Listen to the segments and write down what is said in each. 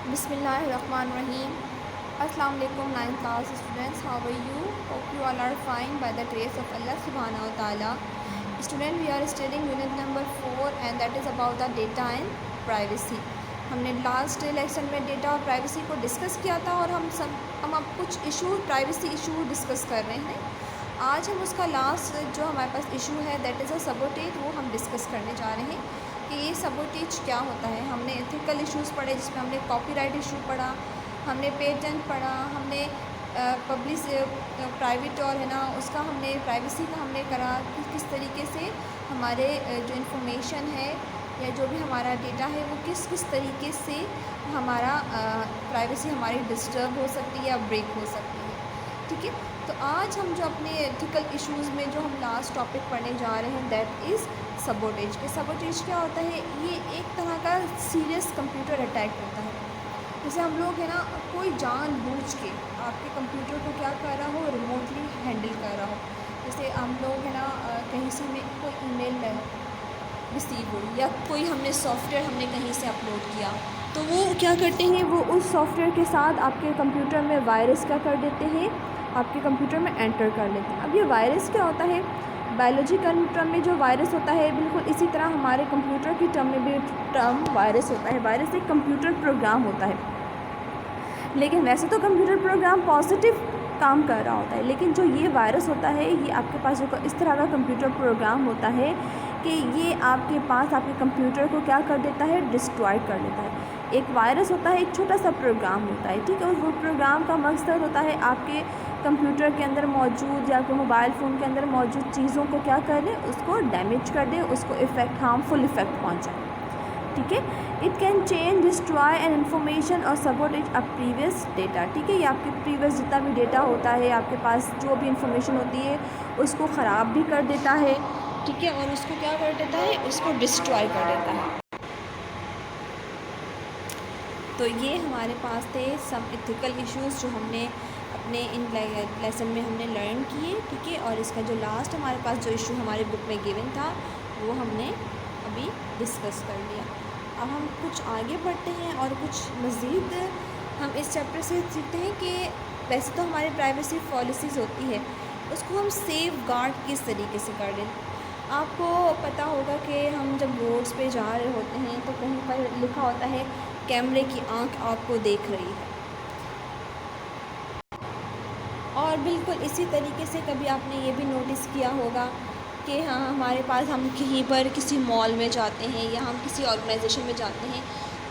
بسم اللہ الرحمن الرحیم. السلام علیکم 9th class students. How are you? Hope you all are fine by the grace of Allah subhanahu wa ta'ala. Student, we are studying unit number 4 and that is about the data and privacy. ہم نے last lecture میں data اور privacy کو discuss کیا تھا اور ہم اب کچھ ایشو پرائیویسی ایشو ڈسکس کر رہے ہیں. آج ہم اس کا لاسٹ جو ہمارے پاس ایشو ہے دیٹ از اے سبوٹیج، وہ ہم ڈسکس کرنے جا رہے ہیں کہ یہ سبوٹیج کیا ہوتا ہے. ہم نے ایتھیکل ایشوز پڑھے جس میں ہم نے کاپی رائٹ ایشو پڑھا، ہم نے پیٹنٹ پڑھا، ہم نے پرائیویٹ اور ہے نا اس کا ہم نے پرائیویسی کا ہم نے کرا کہ کس طریقے سے ہمارے جو انفارمیشن ہے یا جو بھی ہمارا ڈیٹا ہے وہ کس طریقے سے ہمارا پرائیویسی ہماری ڈسٹرب ہو سکتی ہے یا بریک ہو سکتی ہے. ٹھیک ہے، تو آج ہم جو اپنے ایتھیکل ایشوز میں جو ہم لاسٹ ٹاپک پڑھنے جا رہے ہیں دیٹ از سبوٹیج. کہ سبوٹیج کیا ہوتا ہے؟ یہ ایک طرح کا سیریس کمپیوٹر اٹیک ہوتا ہے. جیسے ہم لوگ ہے نا کوئی جان بوجھ کے آپ کے کمپیوٹر کو کیا کر رہا ہو، ریموٹلی ہینڈل کر رہا ہو. جیسے ہم لوگ ہے نا کہیں سے ہمیں کوئی ای میل ریسیو ہوئی یا کوئی ہم نے سافٹ ویئر ہم نے کہیں سے اپلوڈ کیا تو وہ کیا کرتے ہیں، وہ اس سافٹ ویئر کے ساتھ آپ کے کمپیوٹر میں وائرس کیا کر دیتے ہیں، آپ کے کمپیوٹر میں انٹر کر لیتے ہیں. اب یہ وائرس کیا ہوتا ہے؟ بایولوجیکل ٹرم میں جو وائرس ہوتا ہے بالکل اسی طرح ہمارے کمپیوٹر کی ٹرم میں بھی ٹرم وائرس ہوتا ہے. وائرس ایک کمپیوٹر پروگرام ہوتا ہے، لیکن ویسے تو کمپیوٹر پروگرام پازیٹیو کام کر رہا ہوتا ہے، لیکن جو یہ وائرس ہوتا ہے یہ آپ کے پاس جو اس طرح کا کمپیوٹر پروگرام ہوتا ہے کہ یہ آپ کے پاس آپ کے کمپیوٹر کو کیا کر دیتا ہے، ڈسٹرائے کر دیتا ہے. ایک وائرس ہوتا ہے، ایک چھوٹا سا پروگرام ہوتا ہے. ٹھیک ہے، وہ پروگرام کا مقصد ہوتا ہے آپ کے کمپیوٹر کے اندر موجود یا کوئی موبائل فون کے اندر موجود چیزوں کو کیا کر دے، اس کو ڈیمیج کر دے، اس کو ہارمفل افیکٹ پہنچائے. ٹھیک ہے، it can change destroy an information اور سبوٹیج اے پریویس ڈیٹا. ٹھیک ہے، یہ آپ کے پریویس جتنا بھی ڈیٹا ہوتا ہے، آپ کے پاس جو بھی انفارمیشن ہوتی ہے اس کو خراب بھی کر دیتا ہے. ٹھیک ہے، اور اس کو کیا کر دیتا ہے، اس کو ڈسٹرائے کر دیتا ہے. تو یہ ہمارے پاس تھے سم ایتھیکل ایشوز جو ہم نے اپنے ان لیسن میں ہم نے لرن کیے. ٹھیک ہے، اور اس کا جو لاسٹ ہمارے پاس جو ایشو ہمارے بک میں گیون تھا وہ ہم نے ابھی ڈسکس کر لیا. اب ہم کچھ آگے بڑھتے ہیں اور کچھ مزید ہم اس چیپٹر سے سیکھتے ہیں کہ ویسے تو ہماری پرائیویسی پالیسیز ہوتی ہے، اس کو ہم سیف گارڈ کس طریقے سے کر لیں. آپ کو پتہ ہوگا کہ ہم جب روڈس پہ جا رہے ہوتے ہیں تو کہیں پر لکھا ہوتا ہے کیمرے کی آنکھ آپ کو دیکھ رہی ہے. اور بالکل اسی طریقے سے کبھی آپ نے یہ بھی نوٹس کیا ہوگا کہ ہاں ہمارے پاس ہم کہیں پر کسی مال میں جاتے ہیں یا ہم کسی آرگنائزیشن میں جاتے ہیں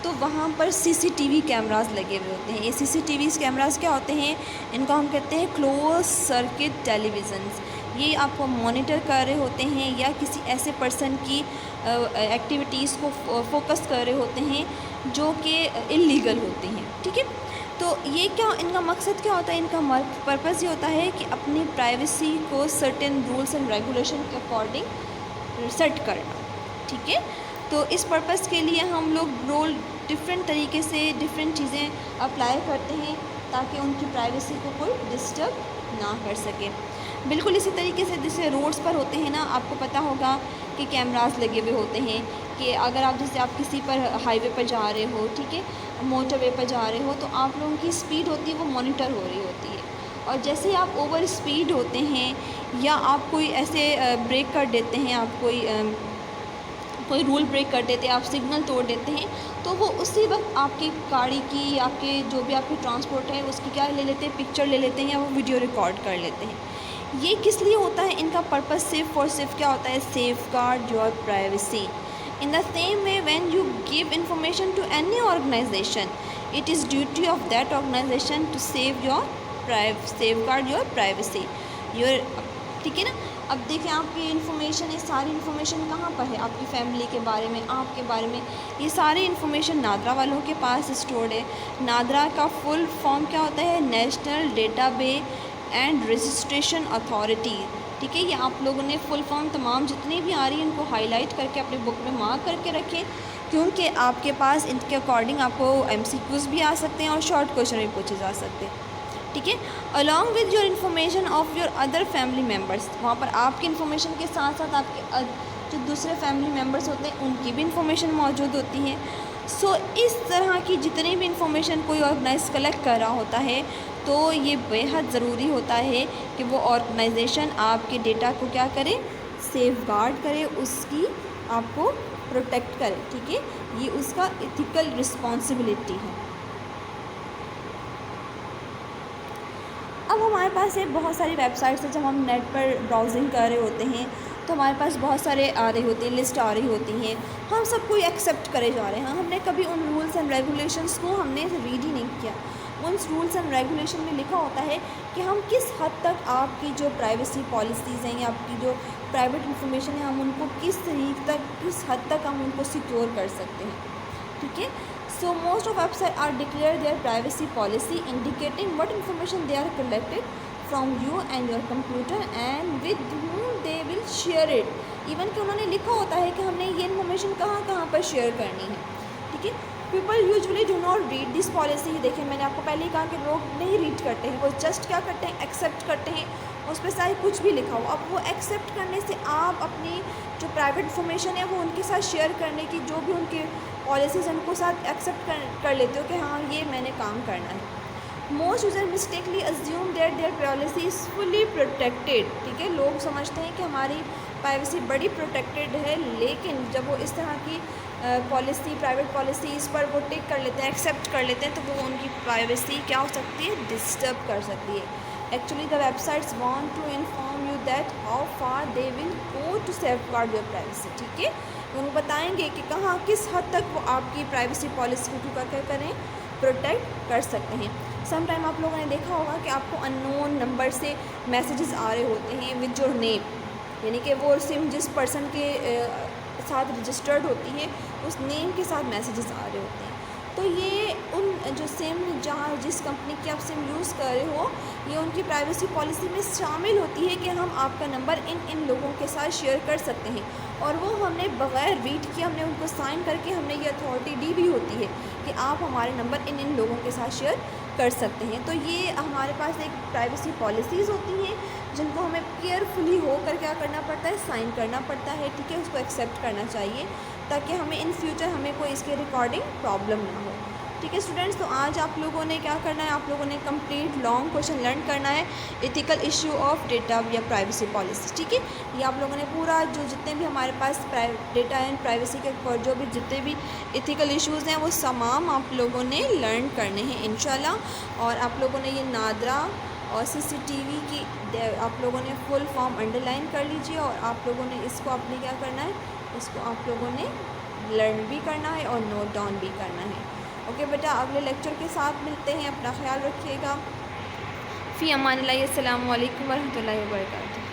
تو وہاں پر سی سی ٹی وی کیمراز لگے ہوئے ہوتے ہیں. یہ سی سی ٹی وی کیمراز کیا ہوتے ہیں؟ ان کو ہم کہتے ہیں کلوز سرکٹ ٹیلی ویژنس. یہ آپ کو مانیٹر کر رہے ہوتے ہیں یا کسی ایسے پرسن کی ایکٹیویٹیز کو فوکس کر رہے ہوتے ہیں جو کہ انلیگل ہوتے ہیں. ٹھیک ہے، تو یہ کیا ان کا مقصد کیا ہوتا ہے؟ ان کا پرپز یہ ہوتا ہے کہ اپنی پرائیویسی کو سرٹن رولس اینڈ ریگولیشن کے اکارڈنگ سیٹ کرنا. ٹھیک ہے، تو اس پرپز کے لیے ہم لوگ رول ڈفرینٹ طریقے سے ڈفرینٹ چیزیں اپلائی کرتے ہیں تاکہ ان کی پرائیویسی کو کوئی ڈسٹرب نہ کر سکے. بالکل اسی طریقے سے جیسے روڈس پر ہوتے ہیں نا، آپ کو پتہ ہوگا کہ کیمراز لگے ہوئے ہوتے ہیں کہ اگر آپ جیسے آپ کسی پر ہائی وے پر جا رہے ہو، ٹھیک ہے، موٹر وے پر جا رہے ہو تو آپ لوگوں کی اسپیڈ ہوتی ہے وہ مانیٹر ہو رہی ہوتی ہے. اور جیسے ہی آپ اوور اسپیڈ ہوتے ہیں یا آپ کوئی ایسے بریک کر دیتے ہیں، آپ کوئی رول بریک کر دیتے ہیں، آپ سگنل توڑ دیتے ہیں تو وہ اسی وقت آپ کی گاڑی کی، آپ کے جو بھی آپ کی ٹرانسپورٹ ہے اس کی کیا لے لیتے ہیں، پکچر لے لیتے ہیں یا وہ ویڈیو ریکارڈ کر لیتے ہیں. یہ کس لیے ہوتا ہے؟ ان کا پرپز صرف اور صرف کیا ہوتا ہے؟ Safeguard your privacy. In the same way, when you give information to any organization, it is duty of that organization to safeguard your privacy. ٹھیک ہے نا. اب دیکھیں آپ کی انفارمیشن، یہ ساری انفارمیشن کہاں پر ہے؟ آپ کی فیملی کے بارے میں، آپ کے بارے میں، یہ ساری انفارمیشن نادرا والوں کے پاس اسٹورڈ ہے. نادرا کا فل فارم کیا ہوتا ہے؟ National data base and registration authority. ٹھیک ہے، یہ آپ لوگوں نے فل فارم تمام جتنی بھی آ رہی ہیں ان کو ہائی لائٹ کر کے اپنے بک میں مارک کر کے رکھیں، کیونکہ آپ کے پاس ان کے اکارڈنگ آپ کو ایم سی کیوز بھی آ سکتے ہیں اور شارٹ کوشچن بھی پوچھے جا سکتے ہیں. ٹھیک ہے، along with your information of your other family members. وہاں پر آپ کی انفارمیشن کے ساتھ ساتھ آپ کے جو دوسرے فیملی ممبرس ہوتے ہیں ان کی بھی انفارمیشن موجود ہوتی ہے. سو اس طرح کی جتنی بھی انفارمیشن کوئی آرگنائز کلیکٹ کر رہا ہوتا ہے تو یہ بیحد ضروری ہوتا ہے کہ وہ آرگنائزیشن آپ کے ڈیٹا کو کیا کرے، سیف گارڈ کرے، اس کی آپ کو پروٹیکٹ کرے، ٹھیک ہے، یہ اس کا ایتھیکل رسپانسبلٹی ہے۔ اب ہمارے پاس بہت ساری ویب سائٹس ہیں، جب ہم نیٹ پر براؤزنگ کر رہے ہوتے ہیں تو ہمارے پاس بہت سارے آ رہے ہوتے ہیں، لسٹ آ رہی ہوتی ہیں، ہم سب کو ایکسیپٹ کرے جا رہے ہیں، ہم نے کبھی ان رولس اینڈ ریگولیشنس کو ہم نے ریڈ ہی نہیں کیا۔ ان رولس اینڈ ریگولیشن میں لکھا ہوتا ہے کہ ہم کس حد تک آپ کی جو پرائیویسی پالیسیز ہیں یا آپ کی جو پرائیویٹ انفارمیشن ہے ہم ان کو کس حد تک ہم ان کو سیکیور کر سکتے ہیں، ٹھیک ہے۔ So most of websites are declare their privacy policy indicating what information they are collected from you and your computer and with whom they will share it. Even کہ انہوں نے لکھا ہوتا ہے کہ ہم نے یہ انفارمیشن کہاں پر شیئر کرنی ہے، ٹھیک ہے۔ People usually do not read this policy, دیکھیں میں نے آپ کو پہلے ہی کہا کہ لوگ نہیں ریڈ کرتے ہیں، وہ جسٹ کیا کرتے ہیں، ایکسیپٹ کرتے ہیں، اس پہ چاہے کچھ بھی لکھا ہو۔ اب وہ ایکسیپٹ کرنے سے آپ اپنی جو پرائیویٹ انفارمیشن ہے وہ ان کے ساتھ شیئر کرنے کی جو بھی ان کے پالیسیز ان کو ساتھ ایکسیپٹ کر لیتے ہو کہ ہاں یہ میں نے کام کرنا ہے۔ Most user mistakenly assume that their privacy is fully protected, ٹھیک ہے، لوگ سمجھتے ہیں کہ ہماری پرائیویسی بڑی پروٹیکٹیڈ ہے، لیکن جب وہ اس طرح کی پالیسی، پرائیویٹ پالیسیز پر وہ ٹک کر لیتے ہیں، ایکسیپٹ کر لیتے ہیں، تو وہ ان کی پرائیویسی کیا ہو سکتی ہے، ڈسٹرب کر سکتی ہے۔ Actually the websites want to inform you that how far they will go to safeguard your privacy, ٹھیک ہے، ان کو بتائیں گے کہ کہاں کس حد تک وہ آپ کی پرائیویسی پالیسی کو کیا کریں، پروٹیکٹ کر سکتے ہیں۔ سم ٹائم آپ لوگوں نے دیکھا ہوگا کہ آپ کو ان نون نمبر سے میسیجز آ رہے ہوتے ہیں ود یور نیم، یعنی کہ وہ سم جس پرسن کے ساتھ رجسٹرڈ ہوتی ہے اس نیم کے ساتھ میسیجز آ رہے ہوتے ہیں۔ تو یہ ان جو سم جس کمپنی کی آپ سم یوز کر رہے ہو یہ ان کی پرائیویسی پالیسی میں شامل ہوتی ہے کہ ہم آپ کا نمبر ان لوگوں کے ساتھ شیئر کر سکتے ہیں، اور وہ ہم نے بغیر ریڈ کیے ہم نے ان کو سائن کر کے ہم نے یہ اتھارٹی دی بھی ہوتی ہے کہ آپ ہمارے نمبر ان لوگوں کے ساتھ شیئر کر سکتے ہیں۔ تو یہ ہمارے پاس ایک پرائیویسی پالیسیز ہوتی ہیں جن کو ہمیں کیئرفلی ہو کر کیا کرنا پڑتا ہے، سائن کرنا پڑتا ہے، ٹھیک ہے، اس کو ایکسیپٹ کرنا چاہیے تاکہ ہمیں ان فیوچر ہمیں کوئی اس کے ریکارڈنگ پرابلم نہ ہو، ٹھیک ہے اسٹوڈنٹس۔ تو آج آپ لوگوں نے کیا کرنا ہے، آپ لوگوں نے کمپلیٹ لانگ کویشچن لرن کرنا ہے، ایتھیکل ایشو آف ڈیٹا یا پرائیویسی پالیسی، ٹھیک ہے۔ یہ آپ لوگوں نے پورا جتنے بھی ہمارے پاس ڈیٹا اینڈ پرائیویسی کے جو بھی جتنے بھی ایتھیکل ایشوز ہیں وہ تمام آپ لوگوں نے لرن کرنے ہیں انشاءاللہ، اور آپ لوگوں نے یہ نادرا اور CCTV کی آپ لوگوں نے فل فارم انڈر لائن کر لیجیے، اور آپ لوگوں نے اس کو اپنے کیا کرنا ہے، اس کو آپ لوگوں نے لرن بھی کرنا ہے اور نوٹ ڈاؤن بھی کرنا ہے۔ اوکے بیٹا، اگلے لیکچر کے ساتھ ملتے ہیں، اپنا خیال رکھیے گا، فی امان اللہ، السلام علیکم ورحمۃ اللہ وبرکاتہ۔